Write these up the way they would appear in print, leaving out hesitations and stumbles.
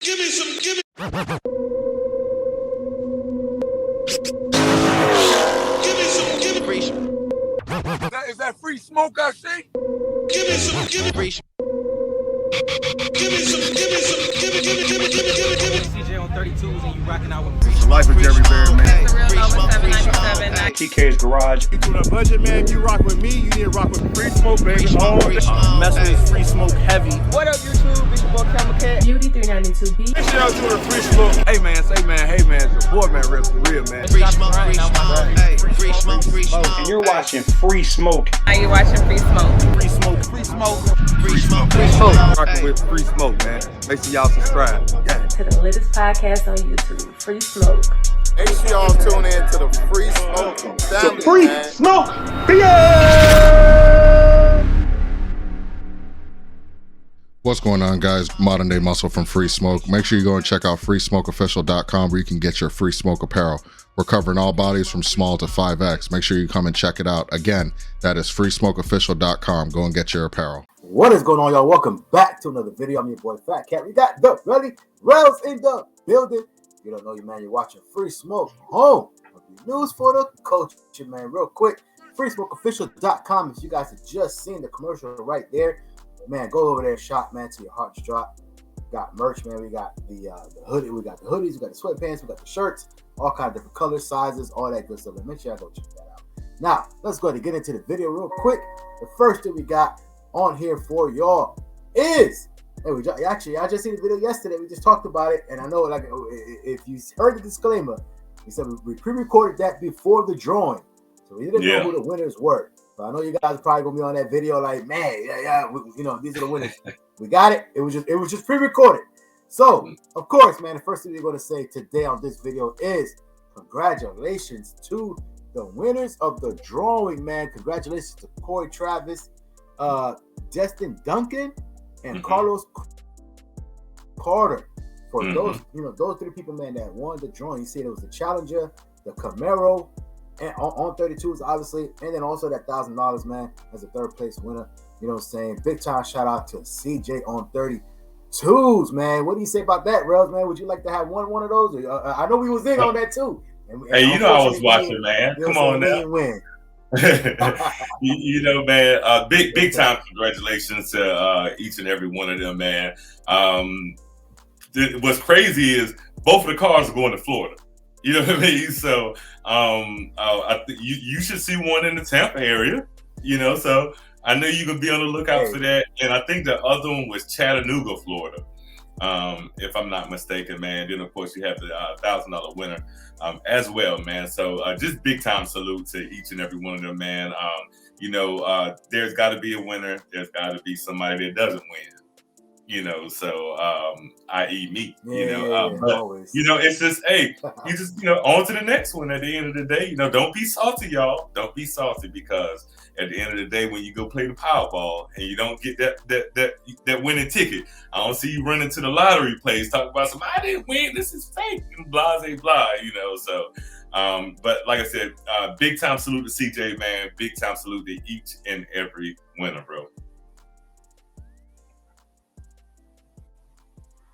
Give me some, give me. Give me some, give me. Is that free smoke I see? Give me some, give me. Give me some, give me some, give me, give me, give me, give me, give me, give me. CJ on 32s and you rocking out with Free The life of Jerry Bear, man. TK's garage. You doing a budget, man? If you rock with me, you need to rock with free smoke, baby. Mess with Free Smoke heavy. What up, YouTube? It's your boy CamelCat. Beauty 392B. Make sure y'all doing a free smoke. Hey, man, say, man, hey, man, it's your boy, man, real for real, man. Free Smoke, Free Smoke. Hey, Free Smoke, Free Smoke. And you're watching Free Smoke. Are you watching Free Smoke? Free Smoke, Free Smoke, Free smoke, free smoke. Rocking with free smoke, man. Make sure y'all subscribe. Yeah. To the latest podcast on YouTube, Free Smoke. Make sure y'all tune in to the free smoke family, Free man. Smoke. What's going on, guys? Modern Day Muscle from Free Smoke. Make sure you go and check out freesmokeofficial.com where you can get your Free Smoke apparel. We're covering all bodies from small to 5X. Make sure you come and check it out. Again, that is freesmokeofficial.com. Go and get your apparel. What is going on, y'all? Welcome back to another video. I'm your boy FaTKaT. We got the Relly Rellz in the building. You don't know your man, you're watching Free Smoke, home of the news for the culture, man. Real quick, freesmokeofficial.com. If you guys have just seen the commercial right there, man, go over there, shop, man, till your heart's drop. Got merch, man. We got the hoodie, we got the hoodies, we got the sweatpants, we got the shirts, all kinds of different colors, sizes, all that good stuff. Make sure y'all go check that out. Now, let's go ahead and get into the video real quick. The first thing we got on here for y'all is, hey, I just seen the video yesterday. We just talked about it, and I know, like, if you heard the disclaimer, we said we pre-recorded that before the drawing, so we didn't know who the winners were. But I know you guys are probably gonna be on that video, like, man, these are the winners. We got it. It was just pre-recorded. So, of course, man, the first thing we're gonna say today on this video is congratulations to the winners of the drawing, man. Congratulations to Corey Travis, Destin Duncan, and Carlos Carter. For those three people, man, that won the drawing. You see, it was the Challenger, the Camaro, and on 32s, obviously, and then also that $1,000, man, as a third place winner. You know what I'm saying? Big time shout out to CJ on 32s, man. What do you say about that, Rellz, man? Would you like to have one of those? I know we was in on that too. And hey, you know I was watching, man. Come on now. Win. you know, man, big time congratulations to each and every one of them, man. What's crazy is both of the cars are going to Florida. You know what I mean? So I think you should see one in the Tampa area. You know, so I know you can be on the lookout for that. And I think the other one was Chattanooga, Florida, if I'm not mistaken, man. Then of course you have the $1,000 winner as well, man. So just big time salute to each and every one of them, man. There's got to be a winner. There's got to be somebody that doesn't win. You know, so i.e. me. But it's just, hey, you just on to the next one. At the end of the day, don't be salty, y'all. Don't be salty, because at the end of the day, when you go play the Powerball and you don't get that winning ticket, I don't see you running to the lottery place talking about some, I didn't win, this is fake, and blah, blah, So, but like I said, big time salute to CJ, man. Big time salute to each and every winner, bro.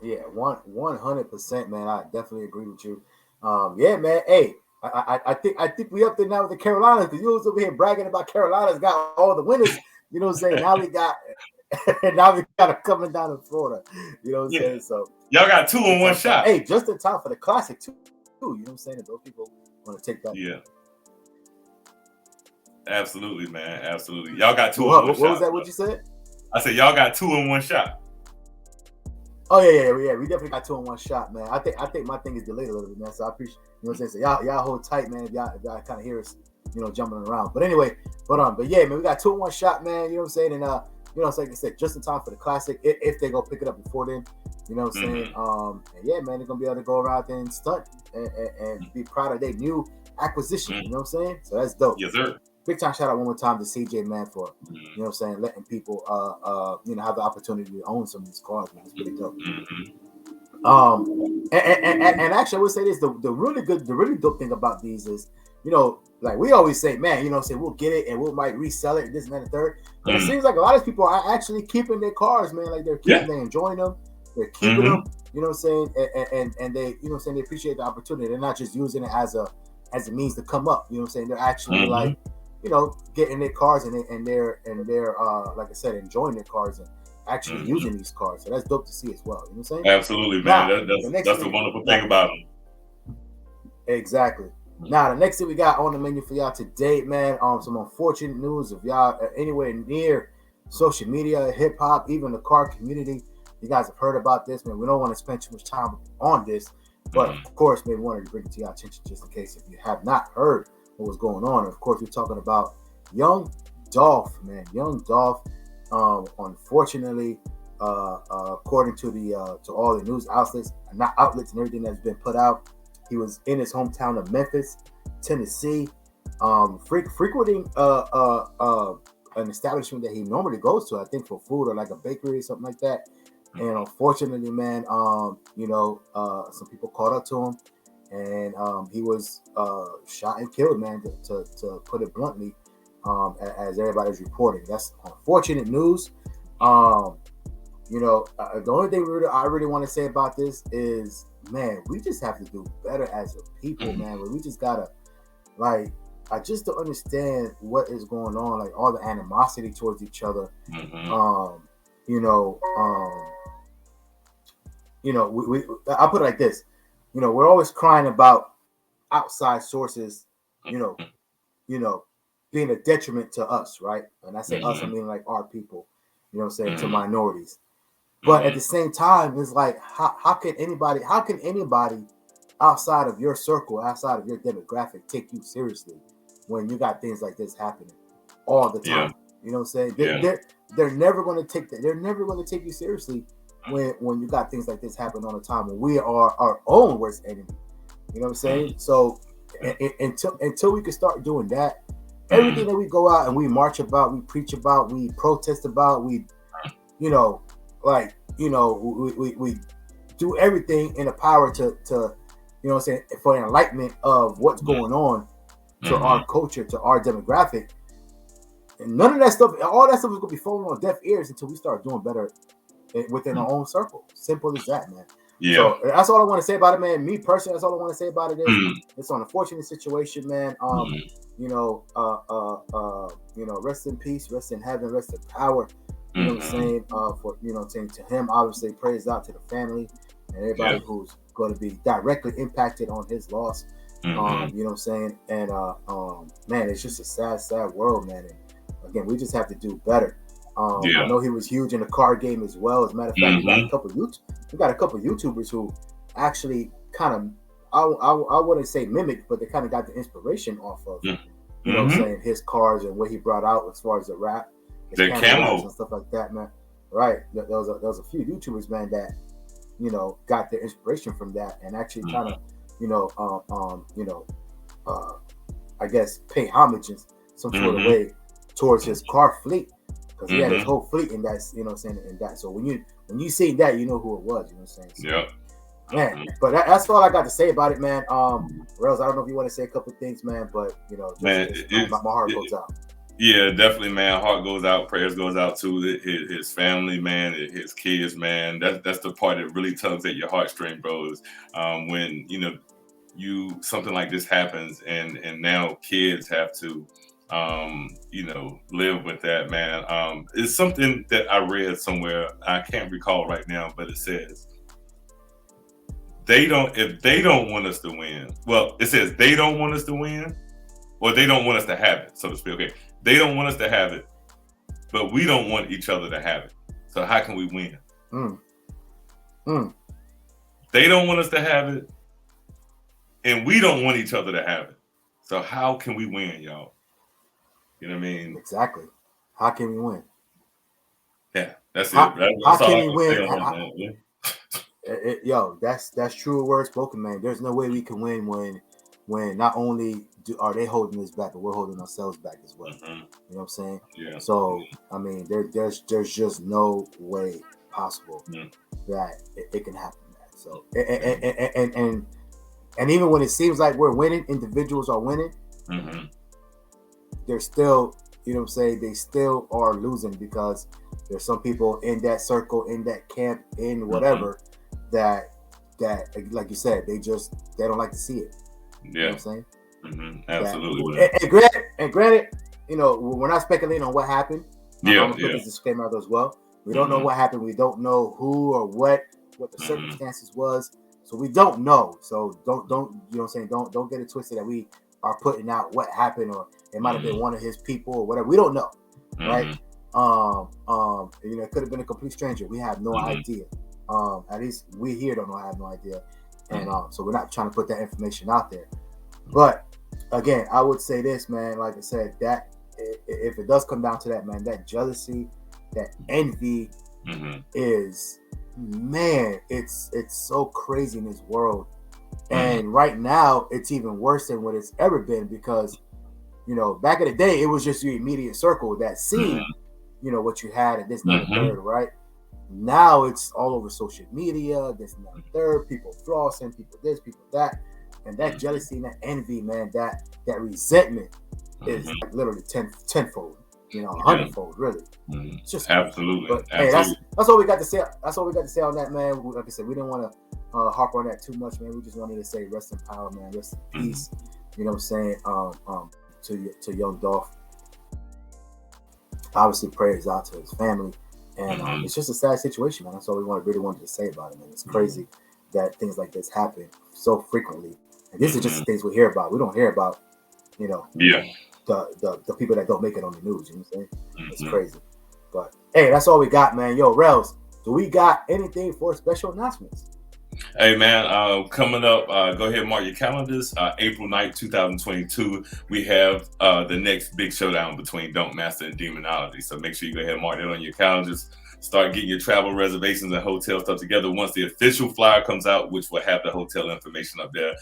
Yeah, 100%, man. I definitely agree with you. Yeah, man. Hey, I think we up there now with the Carolinas, because you was over here bragging about Carolinas got all the winners. You know what I'm saying? Now we got it coming down to Florida. You know what I'm saying? So y'all got 2 in 1 shot. Hey, just in time for the Classic too. You know what I'm saying? Those people want to take that. Yeah. Absolutely, man. Absolutely. Y'all got 2 in 1 shot. What was that? What you said? I said y'all got 2 in 1 shot. Oh yeah. We definitely got 2 in 1 shot, man. I think my thing is delayed a little bit, man. So I appreciate, you know what I'm saying. So y'all hold tight, man. If y'all kind of hear us, jumping around. But anyway, but yeah, man, we got 2 in 1 shot, man. You know what I'm saying. And like I said, just in time for the Classic, if they go pick it up before then. You know what I'm saying. And yeah, man, they're gonna be able to go around there and stunt and be proud of their new acquisition. You know what I'm saying. So that's dope. Yes, sir. Big time shout out one more time to CJ, man, for you know what I'm saying, letting people have the opportunity to own some of these cars, man. It's pretty dope. And actually I would say this, the really dope thing about these is, like we always say, man, say we'll get it and we might resell it, this and that and the third. But it seems like a lot of people are actually keeping their cars, man. Like they're enjoying them, they're keeping them, You know what I'm saying? And they, you know what I'm saying, they appreciate the opportunity. They're not just using it as a means to come up. You know what I'm saying? They're actually like, you know, getting their cars and they're like I said, enjoying their cars and actually using these cars. So that's dope to see as well. You know what I'm saying? Absolutely, man. That's the wonderful thing about them. Exactly. Now, the next thing we got on the menu for y'all today, man, some unfortunate news. If y'all are anywhere near social media, hip hop, even the car community, you guys have heard about this, man. We don't want to spend too much time on this, but of course, maybe wanted to bring it to y'all attention just in case if you have not heard what was going on. Of course, we're talking about young Dolph, man. Young Dolph, unfortunately, according to to all the news outlets, not outlets and everything that's been put out, he was in his hometown of Memphis, Tennessee, frequenting an establishment that he normally goes to, I think for food or like a bakery or something like that. And unfortunately, man, you know, some people caught up to him, and he was shot and killed, man. To put it bluntly, as everybody's reporting, that's unfortunate news. You know, the only thing I really want to say about this is, man, we just have to do better as a people, man. We just gotta, like, I just don't understand what is going on, like all the animosity towards each other. You know, we I'll put it like this. You know, we're always crying about outside sources, you know, being a detriment to us, right? And I say us, I mean like our people, you know what I'm saying, to minorities. But at the same time, it's like, how can anybody outside of your circle, outside of your demographic, take you seriously when you got things like this happening all the time? You know what I'm saying? They're never going to take that. They're never going to take you seriously when you got things like this happen all the time. When we are our own worst enemy. You know what I'm saying? So until we can start doing that, everything that we go out and we march about, we preach about, we protest about, we, you know, like, you know, we do everything in the power to you know what I'm saying, for the enlightenment of what's going on to our culture, to our demographic. And none of that stuff, all that stuff is going to be falling on deaf ears until we start doing better within our own circle. Simple as that, man. Yeah. So that's all I want to say about it, man. Me personally, that's all I want to say about it is it's an unfortunate situation, man. You know, rest in peace, rest in heaven, rest in power. You know what I'm saying? For, you know what I'm saying, to him, obviously, praise out to the family and everybody who's going to be directly impacted on his loss. You know what I'm saying? And man, it's just a sad world, man. And again, we just have to do better. I know he was huge in the car game as well. As a matter of fact, we got a couple YouTubers who actually kind of, I wouldn't say mimic, but they kind of got the inspiration off of, you know what I'm saying, his cars and what he brought out as far as the rap, the camo and stuff like that, man. Right? There was a few YouTubers, man, that, you know, got their inspiration from that and actually kind of, you know, I guess pay homage in some sort of way towards his car fleet, because he had his whole fleet in that, you know what I'm saying, in that. So when you see that, you know who it was, you know what I'm saying? So, man, but that's all I got to say about it, man. Rellz, I don't know if you want to say a couple of things, man, but you know, just, my heart goes out. Yeah, definitely, man. Heart goes out. Prayers goes out to his family, man. His kids, man. That's the part that really tugs at your heartstring, bro. Is when you know something like this happens, and now kids have to, you know, live with that, man. It's something that I read somewhere. I can't recall right now, but it says if they don't want us to win. Well, it says they don't want us to win, or they don't want us to have it, so to speak. Okay. They don't want us to have it, but we don't want each other to have it. So how can we win? They don't want us to have it, and we don't want each other to have it. So how can we win, y'all? You know what I mean? Exactly. How can we win? Yeah, that's how, it. How can we win? Yo, that's true words spoken, man. There's no way we can win when not only are they holding us back, but we're holding ourselves back as well. You know what I'm saying? Yeah. So I mean, there's just no way possible that it can happen. Man. So and even when it seems like we're winning, individuals are winning. They're still, you know what I'm saying, they still are losing because there's some people in that circle, in that camp, in whatever, that like you said, they don't like to see it. You know what I'm saying? Absolutely. And granted, you know, we're not speculating on what happened. I'm gonna put this disclaimer out as well. We don't know what happened. We don't know who or what the circumstances was. So we don't know. So don't you know what I'm saying? Don't get it twisted that we are putting out what happened, or it might have been one of his people or whatever. We don't know, right? You know, it could have been a complete stranger. We have no idea. At least we here don't know. I have no idea, and so we're not trying to put that information out there. But again, I would say this, man. Like I said, that if it does come down to that, man, that jealousy, that envy is, man, it's so crazy in this world. And right now, it's even worse than what it's ever been, because, you know, back in the day, it was just your immediate circle that seen, you know, what you had at this, that, and third, right? Now it's all over social media, this, and that, and third, people flossing, people this, people that. And that jealousy and that envy, man, that resentment is like literally tenfold, you know, 100-fold, really. It's just absolutely. But, hey, that's all we got to say. That's all we got to say on that, man. Like I said, we didn't want to harp on that too much, man. We just wanted to say rest in power, man. Rest in peace. You know what I'm saying? To young Dolph. Obviously, prayers out to his family, and it's just a sad situation, man. That's all we really wanted to say about it, man. It's crazy that things like this happen so frequently. And these are just the things we hear about. We don't hear about, you know, the people that don't make it on the news. You know what I'm saying? It's crazy. But hey, that's all we got, man. Yo, Rellz, do we got anything for special announcements? Hey, man, coming up, go ahead and mark your calendars. April 9th, 2022, we have the next big showdown between Don't Master and Demonology. So make sure you go ahead and mark that on your calendars. Start getting your travel reservations and hotel stuff together. Once the official flyer comes out, which will have the hotel information up there,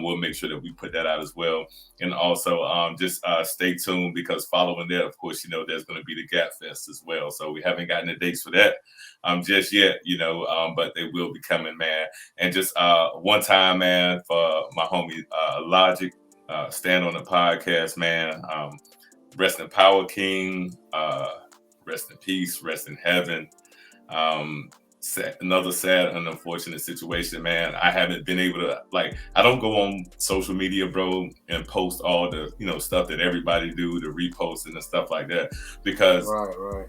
we'll make sure that we put that out as well. And also just stay tuned, because following that, of course, you know, there's going to be the Gap Fest as well. So we haven't gotten the dates for that just yet, you know, but they will be coming, man. And just one time, man, for my homie Logic, stand on the podcast, man. Rest in power, King. Rest in peace, rest in heaven. Another sad and unfortunate situation, man. I haven't been able to, like, I don't go on social media, bro, and post all the, you know, stuff that everybody do, the repost and the stuff like that, because right.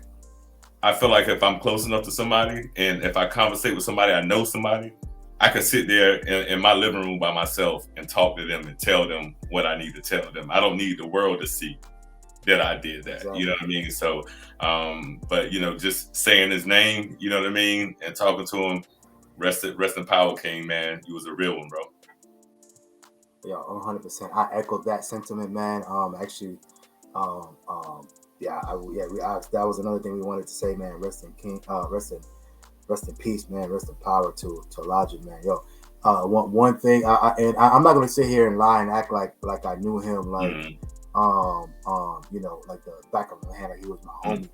I feel like if I'm close enough to somebody, and if I conversate with somebody, I know somebody, I can sit there in my living room by myself and talk to them and tell them what I need to tell them. I don't need the world to see that I did that. Exactly. You know what I mean? So, but, you know, just saying his name, you know what I mean, and talking to him, rest in power, King, man. You was a real one, bro. Yeah, 100%. I echoed that sentiment, man. Actually, that was another thing we wanted to say, man. Rest in peace, man. Rest in power to Logic, man. Yo, one thing, I'm not gonna sit here and lie and act like I knew him, like you know, like the back of my hand, like he was my homie.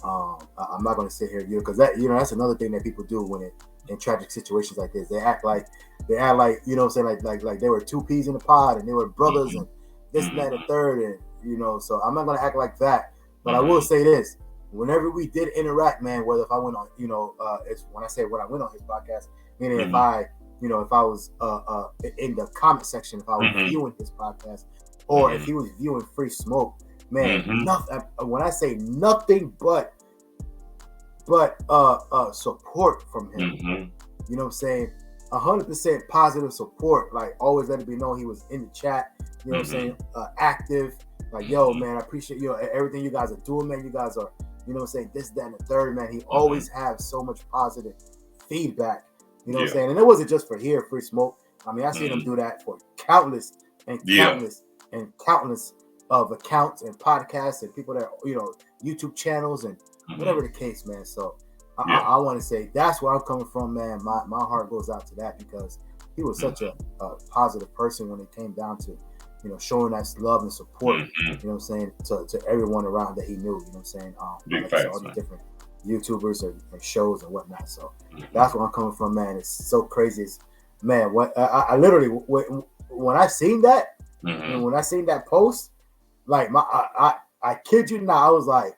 I'm not gonna sit here, you know, because that, you know, that's another thing that people do when in tragic situations like this. They act like, you know what I'm saying, like they were two peas in a pod and they were brothers and this and that and third, and you know, so I'm not gonna act like that. But I will say this: whenever we did interact, man, whether if I went on, you know, it's when I say when I went on his podcast, meaning if I was in the comment section, if I was viewing his podcast, or if he was viewing Free Smoke, man, nothing. When I say nothing but support from him, you know what I'm saying? 100% positive support. Like, always let it be known he was in the chat. You know what I'm saying? Active. Like, yo, man, I appreciate, you know, everything you guys are doing, man. You guys are, you know what I'm saying, this, that, and the third, man. He always has so much positive feedback. You know what I'm saying? And it wasn't just for here, Free Smoke. I mean, I seen him do that for countless of accounts and podcasts and people that, you know, YouTube channels and whatever the case, man. So I want to say that's where I'm coming from, man. My heart goes out to that, because he was such a positive person when it came down to, you know, showing that love and support, you know what I'm saying, to everyone around that he knew, you know what I'm saying? Like all these different YouTubers and shows and whatnot. So that's where I'm coming from, man. It's so crazy. Man, what I literally, when I seen that, and when I seen that post, like I kid you not, I was like,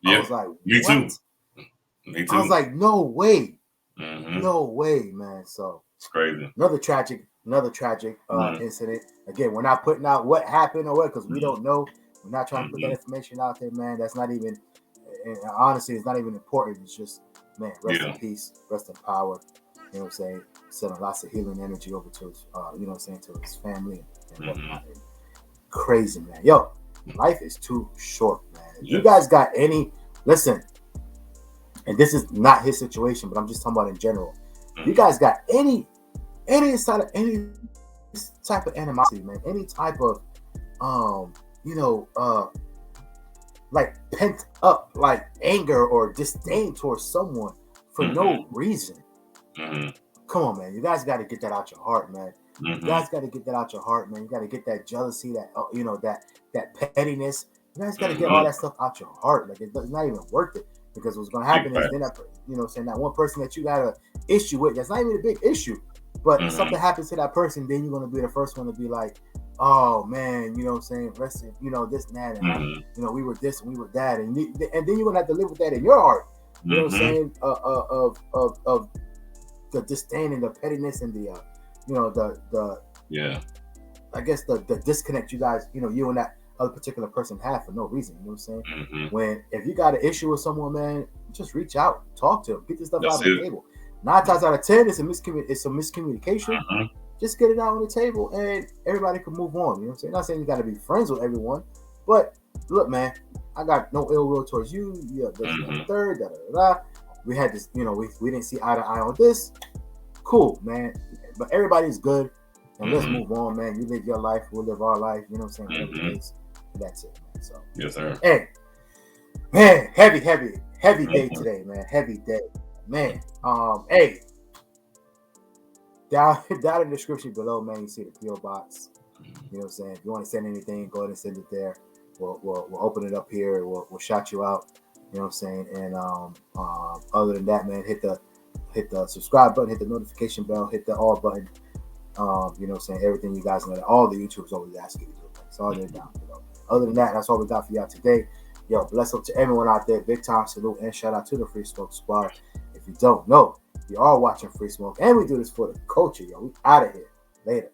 me too. I was like, no way. No way, man. So It's crazy. another tragic incident. Again, we're not putting out what happened or what because we don't know. We're not trying to put that information out there, man. That's not even, and honestly, it's not even important. It's just, man, rest in peace, rest in power. You know what I'm saying? Sending lots of healing energy over to his, you know what I'm saying, to his family and whatnot. Crazy, man. Yo, life is too short, man. If you guys got any, listen, and this is not his situation, but I'm just talking about in general. You guys got any type of animosity, man, any type of like pent up like anger or disdain towards someone for no reason. Come on, man. You guys got to get that out your heart, man. You guys got to get that out your heart, man. You got to get that jealousy, that that pettiness. You guys got to get all that stuff out your heart. Like it's not even worth it because what's going to happen is then that, you know, saying that one person that you got an issue with, that's not even a big issue, but something happens to that person, then you're going to be the first one to be like, oh man, you know what I'm saying? Listen, you know, this and that, and you know, we were this and we were that, and then you're gonna have to live with that in your heart. You know what I'm saying? Of the disdain and the pettiness and the you know, the I guess the disconnect you guys, you know, you and that other particular person have for no reason. You know what I'm saying? When if you got an issue with someone, man, just reach out, talk to them, get this stuff out of the table. 9 times out of 10, it's a miscommunication. Just get it out on the table and everybody can move on. You know what I'm saying? Not saying you got to be friends with everyone, but look, man, I got no ill will towards you. Yeah, this and third, we had this, you know, we didn't see eye to eye on this. Cool, man. But everybody's good, and let's move on, man. You live your life, we'll live our life. You know what I'm saying? That's it, man. So yes, sir. Hey, man, heavy day today, man. Heavy day, man. Hey. Down in the description below, man, you see the PO box. You know what I'm saying? If you want to send anything, go ahead and send it there. We'll open it up here. We'll shout you out. You know what I'm saying? And other than that, man, hit the subscribe button, hit the notification bell, hit the all button. You know what I'm saying? Everything you guys know, all the YouTubers always ask you to do. It's all there down below. Other than that, that's all we got for y'all today. Yo, bless up to everyone out there. Big time salute and shout out to the Free Smoke Squad. If you don't know, you are watching Free Smoke, and we do this for the culture, yo. We out of here. Later.